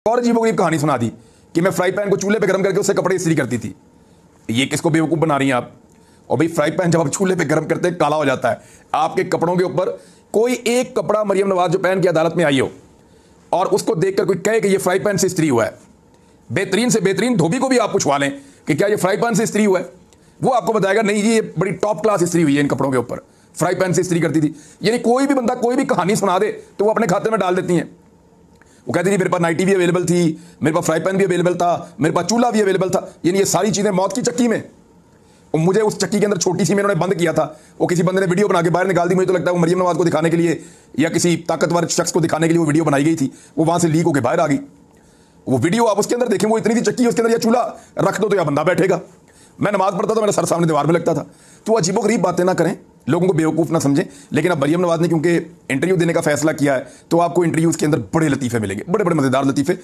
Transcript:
और अजीबोगरीब कहानी सुना दी कि मैं फ्राई पैन को चूल्हे पे गर्म करके उससे कपड़े इस्त्री करती थी। ये किसको बेवकूफ़ बना रही हैं आप? और भाई फ्राई पैन जब आप चूल्हे पे गर्म करते हैं काला हो जाता है। आपके कपड़ों के ऊपर कोई एक कपड़ा मरियम नवाज जो पहन के अदालत में आई हो और उसको देखकर कोई कहे कि ये फ्राई पैन से इस्त्री हुआ है, बेहतरीन से बेहतरीन धोबी को भी आप पूछवा लें कि क्या ये फ्राई पैन से इस्त्री हुआ है, वो आपको बताएगा नहीं जी ये बड़ी टॉप क्लास इस्त्री हुई है इन कपड़ों के ऊपर, फ्राई पैन से इस्त्री करती थी। यानी कोई भी बंदा कोई भी कहानी सुना दे तो वो अपने खाते में डाल देती हैं। वो कहती थी मेरे पास नाइटी भी अवेलेबल थी, मेरे पास फ्राई पैन भी अवेलेबल था, मेरे पास चूल्हा भी अवेलेबल था। यानी ये सारी चीज़ें मौत की चक्की में। और मुझे उस चक्की के अंदर छोटी सी में इन्होंने बंद किया था। वो किसी बंदे ने वीडियो बना के बाहर निकाल दी। मुझे तो लगता है वो मरियम नवाज को दिखाने के लिए या किसी ताकतवर शख्स को दिखाने के लिए वो वीडियो बनाई गई थी। वो वहाँ से लीक होकर बाहर आ गई। वो वीडियो आप उसके अंदर देखें, वो इतनी सी चक्की है, उसके अंदर या चूल्हा रख दो तो या बंदा बैठेगा। मैं नमाज पढ़ता था, मेरा सर सामने दीवार में लगता था। तो अजीबोगरीब बातें ना करें, लोगों को बेवकूफ़ ना समझें। लेकिन अब मरियम नवाज ने क्योंकि इंटरव्यू देने का फैसला किया है तो आपको इंटरव्यूज़ के अंदर बड़े लतीफ़े मिलेंगे, बड़े बड़े मज़ेदार लतीफ़े।